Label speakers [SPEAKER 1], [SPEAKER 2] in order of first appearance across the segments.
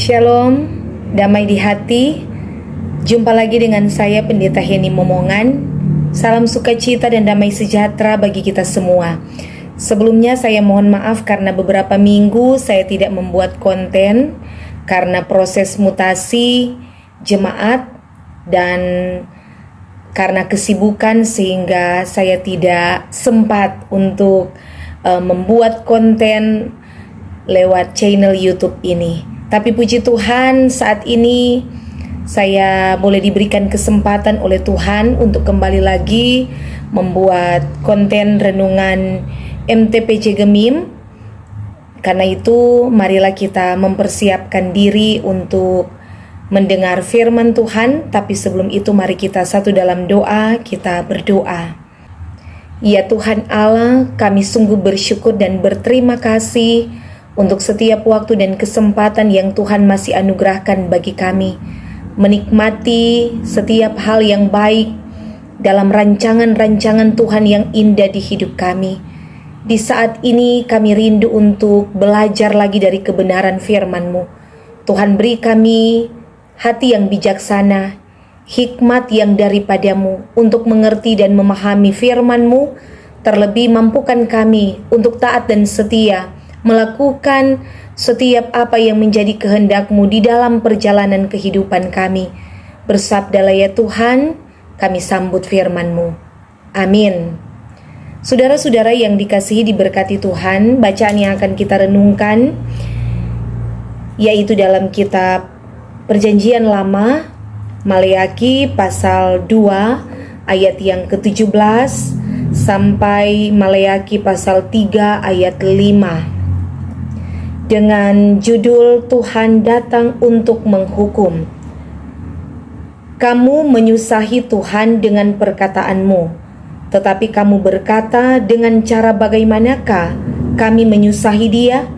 [SPEAKER 1] Shalom, damai di hati. Jumpa lagi dengan saya Pendeta Heni Momongan. Salam sukacita dan damai sejahtera bagi kita semua. Sebelumnya saya mohon maaf karena beberapa minggu saya tidak membuat konten karena proses mutasi jemaat dan karena kesibukan sehingga saya tidak sempat untuk membuat konten lewat channel YouTube ini. Tapi puji Tuhan, saat ini saya boleh diberikan kesempatan oleh Tuhan untuk kembali lagi membuat konten renungan MTPJ Gemim. Karena itu marilah kita mempersiapkan diri untuk mendengar firman Tuhan. Tapi sebelum itu mari kita satu dalam doa, kita berdoa. Ya Tuhan Allah, kami sungguh bersyukur dan berterima kasih untuk setiap waktu dan kesempatan yang Tuhan masih anugerahkan bagi kami, menikmati setiap hal yang baik dalam rancangan-rancangan Tuhan yang indah di hidup kami. Di saat ini kami rindu untuk belajar lagi dari kebenaran firman-Mu. Tuhan, beri kami hati yang bijaksana, hikmat yang daripadamu untuk mengerti dan memahami firman-Mu. Terlebih mampukan kami untuk taat dan setia melakukan setiap apa yang menjadi kehendak-Mu di dalam perjalanan kehidupan kami. Bersabdalah ya Tuhan, kami sambut firman-Mu. Amin. Saudara-saudara yang dikasihi diberkati Tuhan, bacaan yang akan kita renungkan yaitu dalam kitab Perjanjian Lama, Maleakhi pasal 2 ayat yang ke-17 sampai Maleakhi pasal 3 ayat 5. Dengan judul Tuhan datang untuk menghukum. Kamu menyusahi Tuhan dengan perkataanmu, tetapi kamu berkata, dengan cara bagaimanakah kami menyusahi Dia?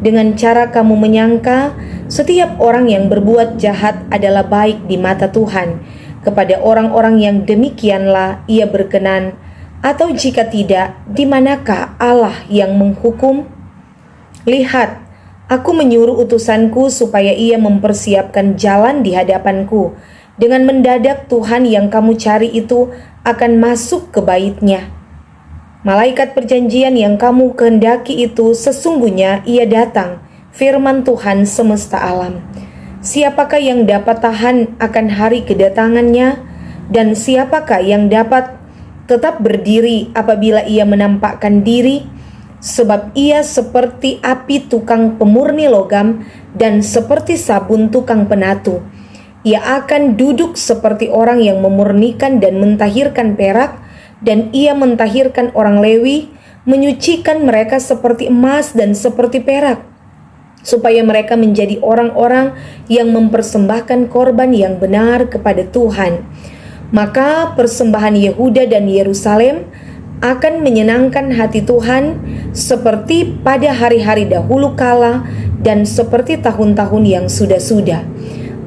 [SPEAKER 1] Dengan cara kamu menyangka setiap orang yang berbuat jahat adalah baik di mata Tuhan. Kepada orang-orang yang demikianlah Ia berkenan, atau jika tidak, di manakah Allah yang menghukum? Lihat, aku menyuruh utusanku supaya ia mempersiapkan jalan di hadapanku. Dengan mendadak Tuhan yang kamu cari itu akan masuk ke bait-Nya. Malaikat perjanjian yang kamu kehendaki itu sesungguhnya ia datang, firman Tuhan semesta alam. Siapakah yang dapat tahan akan hari kedatangannya? Dan siapakah yang dapat tetap berdiri apabila ia menampakkan diri? Sebab ia seperti api tukang pemurni logam dan seperti sabun tukang penatu. Ia akan duduk seperti orang yang memurnikan dan mentahirkan perak, dan ia mentahirkan orang Lewi, menyucikan mereka seperti emas dan seperti perak, supaya mereka menjadi orang-orang yang mempersembahkan korban yang benar kepada Tuhan. Maka persembahan Yehuda dan Yerusalem akan menyenangkan hati Tuhan seperti pada hari-hari dahulu kala dan seperti tahun-tahun yang sudah-sudah.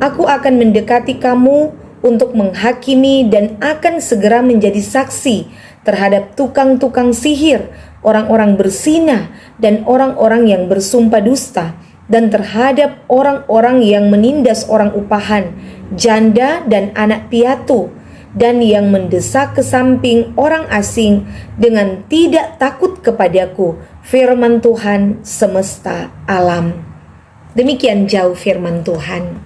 [SPEAKER 1] Aku akan mendekati kamu untuk menghakimi dan akan segera menjadi saksi terhadap tukang-tukang sihir, orang-orang berzina dan orang-orang yang bersumpah dusta, dan terhadap orang-orang yang menindas orang upahan, janda dan anak piatu, dan yang mendesak ke samping orang asing dengan tidak takut kepadaku, firman Tuhan semesta alam. Demikian jauh firman Tuhan.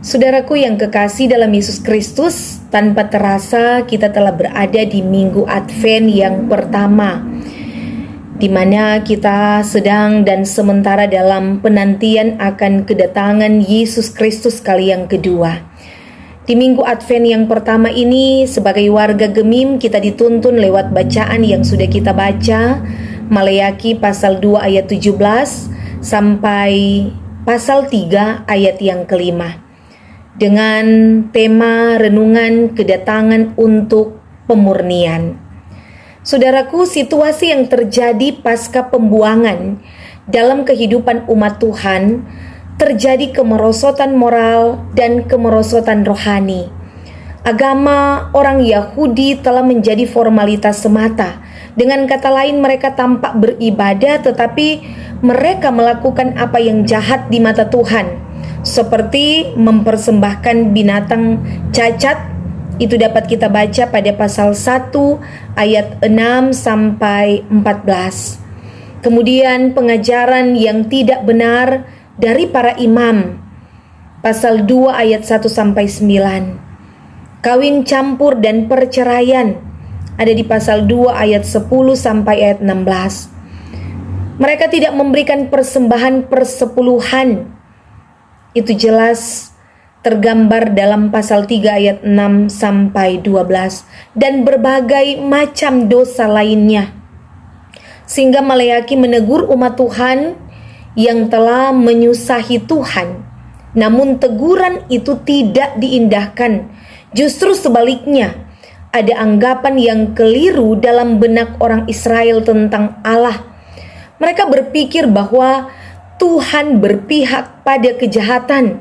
[SPEAKER 1] Saudaraku yang kekasih dalam Yesus Kristus, tanpa terasa kita telah berada di minggu Advent yang pertama, di mana kita sedang dan sementara dalam penantian akan kedatangan Yesus Kristus kali yang kedua. Di minggu Advent yang pertama ini, sebagai warga Gemim, kita dituntun lewat bacaan yang sudah kita baca, Maleakhi pasal 2 ayat 17 sampai pasal 3 ayat yang kelima, dengan tema renungan kedatangan untuk pemurnian. Saudaraku, situasi yang terjadi pasca pembuangan dalam kehidupan umat Tuhan, terjadi kemerosotan moral dan kemerosotan rohani. Agama orang Yahudi telah menjadi formalitas semata. Dengan kata lain, mereka tampak beribadah tetapi mereka melakukan apa yang jahat di mata Tuhan, seperti mempersembahkan binatang cacat. Itu dapat kita baca pada pasal 1 ayat 6 sampai 14. Kemudian pengajaran yang tidak benar dari para imam, pasal 2 ayat 1 sampai 9. Kawin campur dan perceraian ada di pasal 2 ayat 10 sampai ayat 16. Mereka tidak memberikan persembahan persepuluhan. Itu jelas tergambar dalam pasal 3 ayat 6 sampai 12, dan berbagai macam dosa lainnya. Sehingga Maleaki menegur umat Tuhan yang telah menyusahi Tuhan. Namun teguran itu tidak diindahkan. Justru sebaliknya, ada anggapan yang keliru dalam benak orang Israel tentang Allah. Mereka berpikir bahwa Tuhan berpihak pada kejahatan,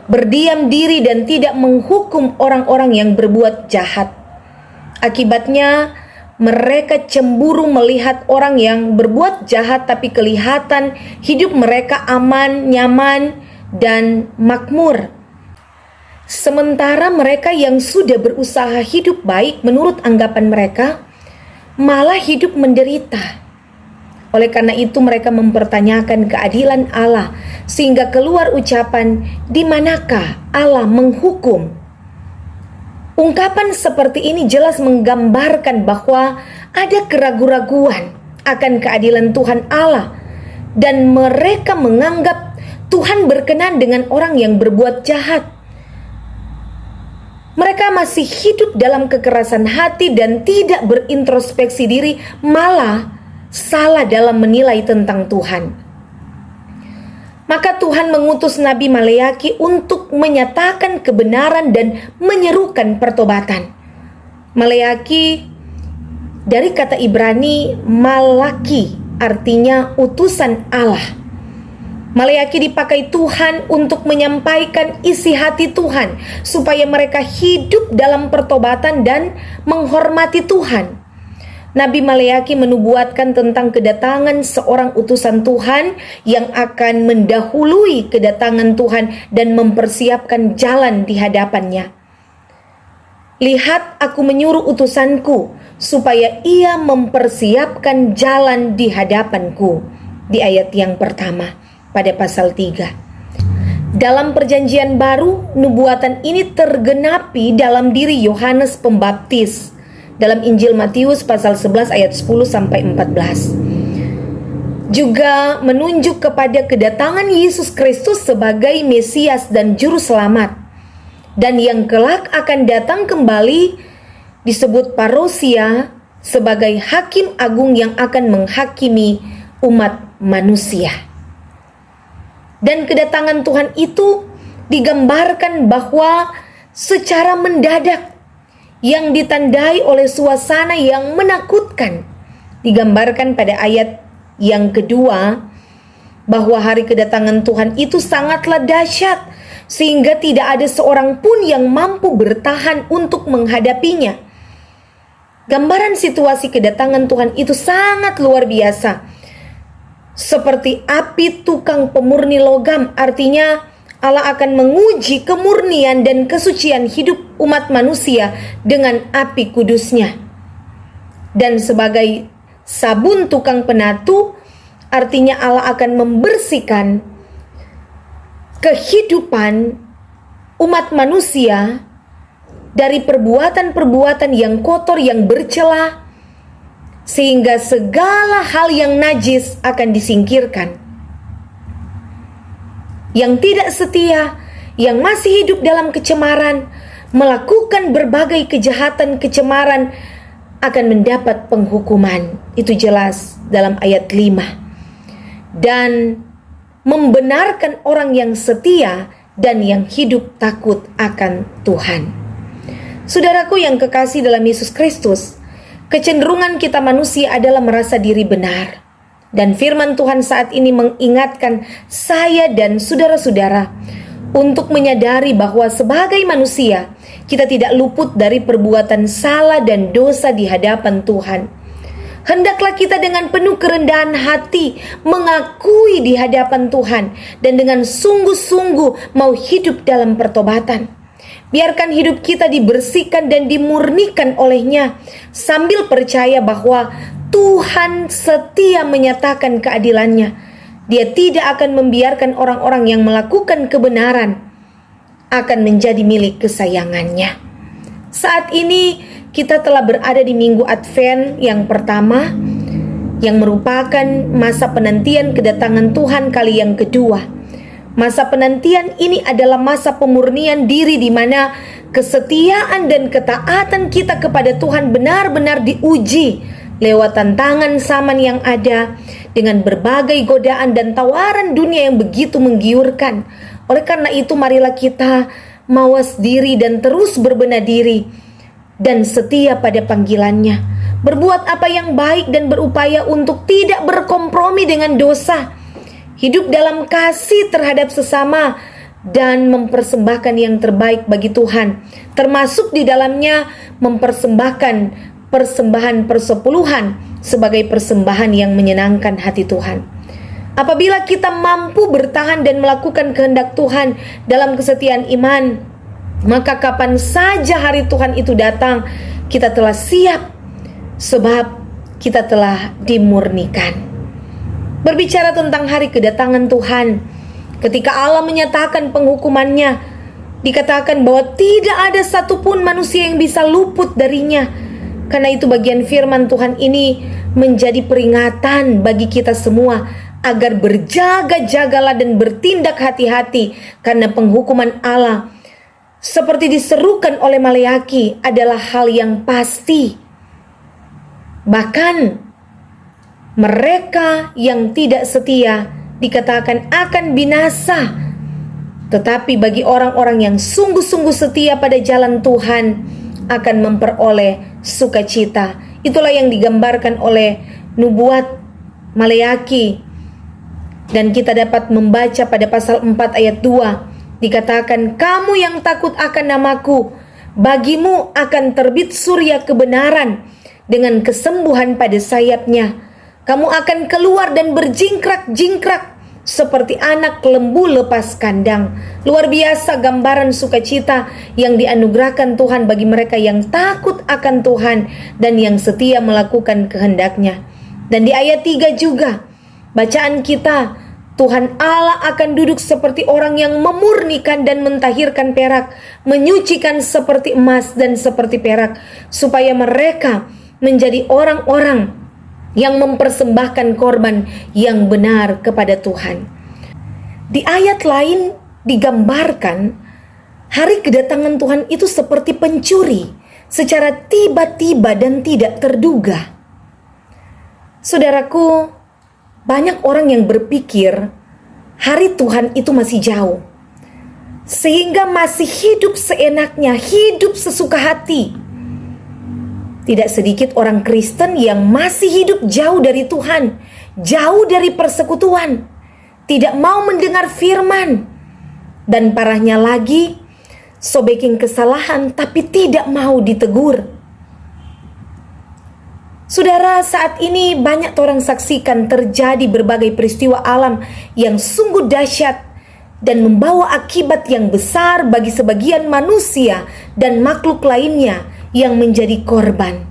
[SPEAKER 1] berdiam diri dan tidak menghukum orang-orang yang berbuat jahat. Akibatnya, mereka cemburu melihat orang yang berbuat jahat, tapi kelihatan hidup mereka aman, nyaman, dan makmur. Sementara mereka yang sudah berusaha hidup baik menurut anggapan mereka, malah hidup menderita. Oleh karena itu mereka mempertanyakan keadilan Allah, sehingga keluar ucapan, "Di manakah Allah menghukum?" Ungkapan seperti ini jelas menggambarkan bahwa ada keraguan-raguan akan keadilan Tuhan Allah, dan mereka menganggap Tuhan berkenan dengan orang yang berbuat jahat. Mereka masih hidup dalam kekerasan hati dan tidak berintrospeksi diri, malah salah dalam menilai tentang Tuhan. Maka Tuhan mengutus Nabi Maleaki untuk menyatakan kebenaran dan menyerukan pertobatan. Maleaki dari kata Ibrani malaki, artinya utusan Allah. Maleaki dipakai Tuhan untuk menyampaikan isi hati Tuhan, supaya mereka hidup dalam pertobatan dan menghormati Tuhan. Nabi Maleaki menubuatkan tentang kedatangan seorang utusan Tuhan yang akan mendahului kedatangan Tuhan dan mempersiapkan jalan di hadapannya. "Lihat, aku menyuruh utusanku supaya ia mempersiapkan jalan di hadapanku." Di ayat yang pertama pada pasal 3. Dalam perjanjian baru, nubuatan ini tergenapi dalam diri Yohanes Pembaptis dalam Injil Matius pasal 11 ayat 10 sampai 14. Juga menunjuk kepada kedatangan Yesus Kristus sebagai Mesias dan Juru Selamat, dan yang kelak akan datang kembali disebut parousia sebagai hakim agung yang akan menghakimi umat manusia. Dan kedatangan Tuhan itu digambarkan bahwa secara mendadak, yang ditandai oleh suasana yang menakutkan. Digambarkan pada ayat yang kedua, bahwa hari kedatangan Tuhan itu sangatlah dahsyat, sehingga tidak ada seorang pun yang mampu bertahan untuk menghadapinya. Gambaran situasi kedatangan Tuhan itu sangat luar biasa. Seperti api tukang pemurni logam, artinya Allah akan menguji kemurnian dan kesucian hidup umat manusia dengan api kudusnya. Dan sebagai sabun tukang penatu, artinya Allah akan membersihkan kehidupan umat manusia dari perbuatan-perbuatan yang kotor, yang bercela, sehingga segala hal yang najis akan disingkirkan. Yang tidak setia, yang masih hidup dalam kecemaran, melakukan berbagai kejahatan kecemaran, akan mendapat penghukuman. Itu jelas dalam ayat 5. Dan membenarkan orang yang setia dan yang hidup takut akan Tuhan. Saudaraku yang kekasih dalam Yesus Kristus, kecenderungan kita manusia adalah merasa diri benar. Dan firman Tuhan saat ini mengingatkan saya dan saudara-saudara untuk menyadari bahwa sebagai manusia kita tidak luput dari perbuatan salah dan dosa di hadapan Tuhan. Hendaklah kita dengan penuh kerendahan hati mengakui di hadapan Tuhan dan dengan sungguh-sungguh mau hidup dalam pertobatan. Biarkan hidup kita dibersihkan dan dimurnikan olehnya sambil percaya bahwa Tuhan setia menyatakan keadilannya. Dia tidak akan membiarkan orang-orang yang melakukan kebenaran akan menjadi milik kesayangannya. Saat ini kita telah berada di minggu Advent yang pertama, yang merupakan masa penantian kedatangan Tuhan kali yang kedua. Masa penantian ini adalah masa pemurnian diri di mana kesetiaan dan ketaatan kita kepada Tuhan benar-benar diuji lewat tantangan zaman yang ada dengan berbagai godaan dan tawaran dunia yang begitu menggiurkan. Oleh karena itu marilah kita mawas diri dan terus berbenah diri dan setia pada panggilannya, berbuat apa yang baik dan berupaya untuk tidak berkompromi dengan dosa, hidup dalam kasih terhadap sesama dan mempersembahkan yang terbaik bagi Tuhan, termasuk di dalamnya mempersembahkan persembahan persepuluhan sebagai persembahan yang menyenangkan hati Tuhan. Apabila kita mampu bertahan dan melakukan kehendak Tuhan dalam kesetiaan iman, maka kapan saja hari Tuhan itu datang, kita telah siap sebab kita telah dimurnikan. Berbicara tentang hari kedatangan Tuhan, ketika Allah menyatakan penghukumannya, dikatakan bahwa tidak ada satupun manusia yang bisa luput darinya. Karena itu bagian firman Tuhan ini menjadi peringatan bagi kita semua agar berjaga-jagalah dan bertindak hati-hati, karena penghukuman Allah seperti diserukan oleh Maleaki adalah hal yang pasti. Bahkan mereka yang tidak setia dikatakan akan binasa. Tetapi bagi orang-orang yang sungguh-sungguh setia pada jalan Tuhan akan memperoleh sukacita. Itulah yang digambarkan oleh nubuat Maleaki. Dan kita dapat membaca pada pasal 4 ayat 2. Dikatakan, kamu yang takut akan namaku, bagimu akan terbit surya kebenaran dengan kesembuhan pada sayapnya. Kamu akan keluar dan berjingkrak-jingkrak seperti anak lembu lepas kandang. Luar biasa gambaran sukacita yang dianugerahkan Tuhan bagi mereka yang takut akan Tuhan dan yang setia melakukan kehendaknya. Dan di ayat 3 juga, bacaan kita, Tuhan Allah akan duduk seperti orang yang memurnikan dan mentahirkan perak, menyucikan seperti emas dan seperti perak, supaya mereka menjadi orang-orang yang mempersembahkan korban yang benar kepada Tuhan. Di ayat lain digambarkan hari kedatangan Tuhan itu seperti pencuri, secara tiba-tiba dan tidak terduga. Saudaraku, banyak orang yang berpikir hari Tuhan itu masih jauh, sehingga masih hidup seenaknya, hidup sesuka hati. Tidak sedikit orang Kristen yang masih hidup jauh dari Tuhan, jauh dari persekutuan, tidak mau mendengar firman, dan parahnya lagi, sobeking kesalahan tapi tidak mau ditegur. Saudara, saat ini banyak orang saksikan terjadi berbagai peristiwa alam yang sungguh dahsyat dan membawa akibat yang besar bagi sebagian manusia dan makhluk lainnya yang menjadi korban.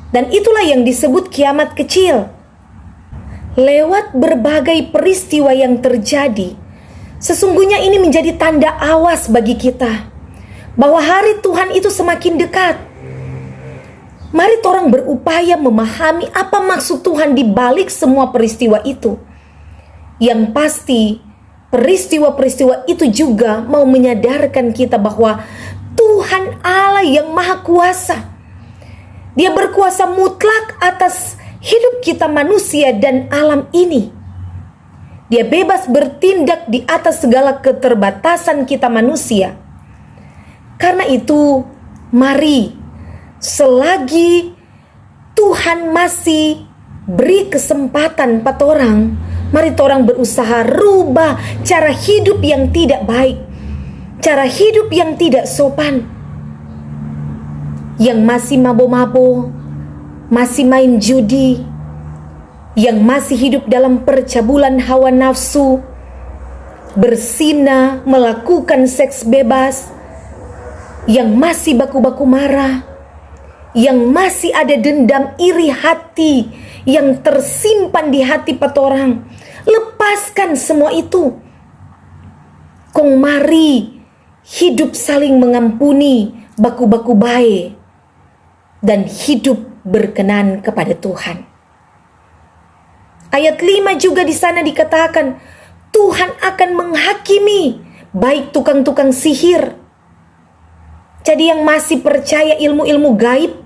[SPEAKER 1] Dan itulah yang disebut kiamat kecil. Lewat berbagai peristiwa yang terjadi, sesungguhnya ini menjadi tanda awas bagi kita bahwa hari Tuhan itu semakin dekat. Mari orang berupaya memahami apa maksud Tuhan di balik semua peristiwa itu. Yang pasti, peristiwa-peristiwa itu juga mau menyadarkan kita bahwa Tuhan Allah yang Maha Kuasa. Dia berkuasa mutlak atas hidup kita manusia dan alam ini. Dia bebas bertindak di atas segala keterbatasan kita manusia. Karena itu, mari selagi Tuhan masih beri kesempatan pada orang, mari orang berusaha rubah cara hidup yang tidak baik, cara hidup yang tidak sopan, yang masih mabo-mabo, masih main judi, yang masih hidup dalam percabulan hawa nafsu, berzina, melakukan seks bebas, yang masih baku-baku marah, yang masih ada dendam iri hati yang tersimpan di hati patorang. Lepaskan semua itu. Kong mari hidup saling mengampuni, baku-baku bae, dan hidup berkenan kepada Tuhan. Ayat 5 juga di sana dikatakan, Tuhan akan menghakimi baik tukang-tukang sihir. Jadi yang masih percaya ilmu-ilmu gaib,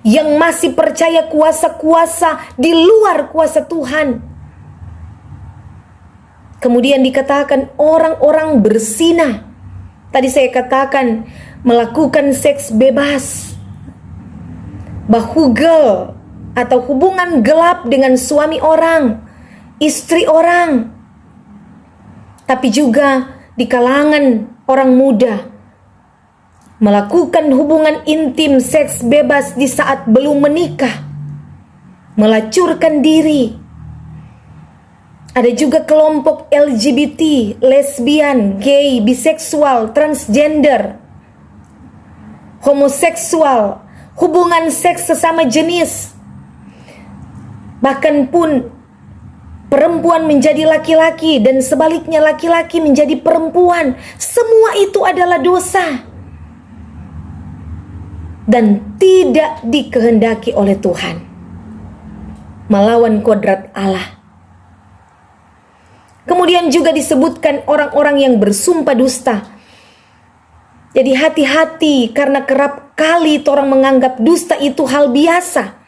[SPEAKER 1] yang masih percaya kuasa-kuasa di luar kuasa Tuhan. Kemudian dikatakan orang-orang berzina. Tadi saya katakan melakukan seks bebas, bahugel atau hubungan gelap dengan suami orang, istri orang. Tapi juga di kalangan orang muda, melakukan hubungan intim seks bebas di saat belum menikah, melacurkan diri. Ada juga kelompok LGBT, lesbian, gay, biseksual, transgender, homoseksual, hubungan seks sesama jenis. Bahkan pun perempuan menjadi laki-laki dan sebaliknya laki-laki menjadi perempuan. Semua itu adalah dosa dan tidak dikehendaki oleh Tuhan, melawan kodrat Allah. Kemudian juga disebutkan orang-orang yang bersumpah dusta. Jadi hati-hati, karena kerap kali orang menganggap dusta itu hal biasa.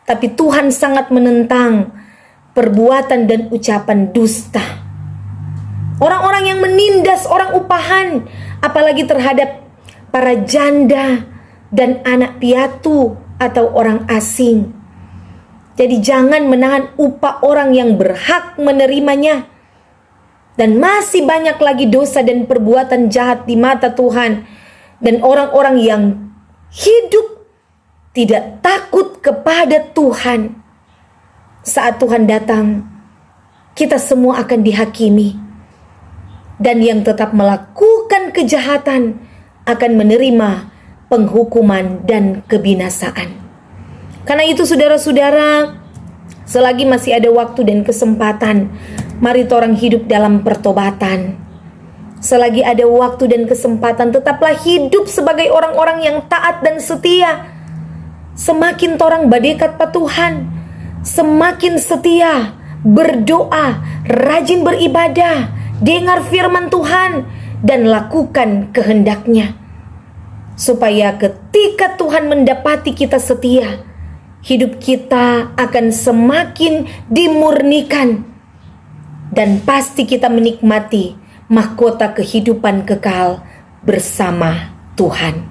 [SPEAKER 1] Tapi Tuhan sangat menentang perbuatan dan ucapan dusta. Orang-orang yang menindas orang upahan, apalagi terhadap para janda dan anak piatu atau orang asing. Jadi jangan menahan upah orang yang berhak menerimanya. Dan masih banyak lagi dosa dan perbuatan jahat di mata Tuhan. Dan orang-orang yang hidup tidak takut kepada Tuhan. Saat Tuhan datang, kita semua akan dihakimi. Dan yang tetap melakukan kejahatan akan menerima penghukuman dan kebinasaan. Karena itu saudara-saudara, selagi masih ada waktu dan kesempatan, mari orang hidup dalam pertobatan. Selagi ada waktu dan kesempatan, tetaplah hidup sebagai orang-orang yang taat dan setia. Semakin orang berdekat pada Tuhan, semakin setia, berdoa, rajin beribadah, dengar firman Tuhan, dan lakukan kehendaknya. Supaya ketika Tuhan mendapati kita setia, hidup kita akan semakin dimurnikan. Dan pasti kita menikmati mahkota kehidupan kekal bersama Tuhan.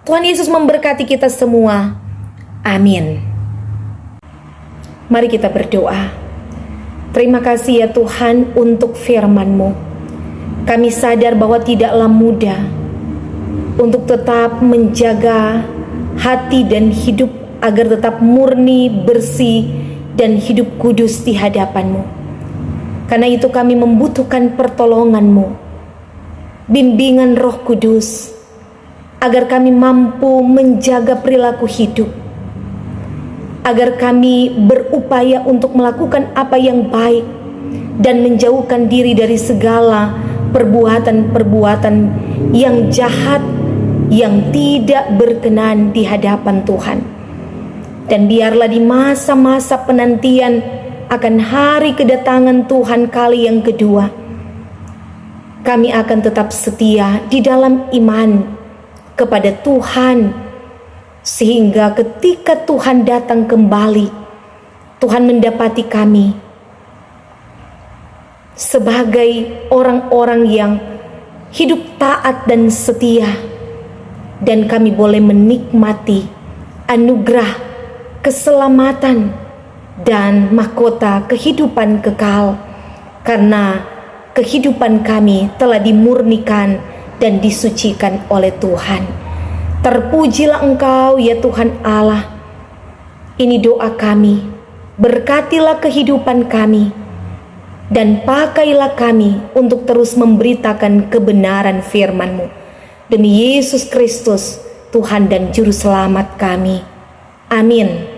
[SPEAKER 1] Tuhan Yesus memberkati kita semua. Amin. Mari kita berdoa. Terima kasih ya Tuhan untuk firman-Mu. Kami sadar bahwa tidaklah mudah untuk tetap menjaga hati dan hidup agar tetap murni, bersih, dan hidup kudus di hadapan-Mu. Karena itu kami membutuhkan pertolongan-Mu, bimbingan Roh Kudus, agar kami mampu menjaga perilaku hidup, agar kami berupaya untuk melakukan apa yang baik dan menjauhkan diri dari segala perbuatan-perbuatan yang jahat, yang tidak berkenan di hadapan Tuhan. Dan biarlah di masa-masa penantian akan hari kedatangan Tuhan kali yang kedua, kami akan tetap setia di dalam iman kepada Tuhan, sehingga ketika Tuhan datang kembali, Tuhan mendapati kami sebagai orang-orang yang hidup taat dan setia, dan kami boleh menikmati anugerah keselamatan dan mahkota kehidupan kekal, karena kehidupan kami telah dimurnikan dan disucikan oleh Tuhan. Terpujilah Engkau ya Tuhan Allah. Ini doa kami berkatilah kehidupan kami, dan pakailah kami untuk terus memberitakan kebenaran firman-Mu. Demi Yesus Kristus, Tuhan dan Juru Selamat kami. Amin.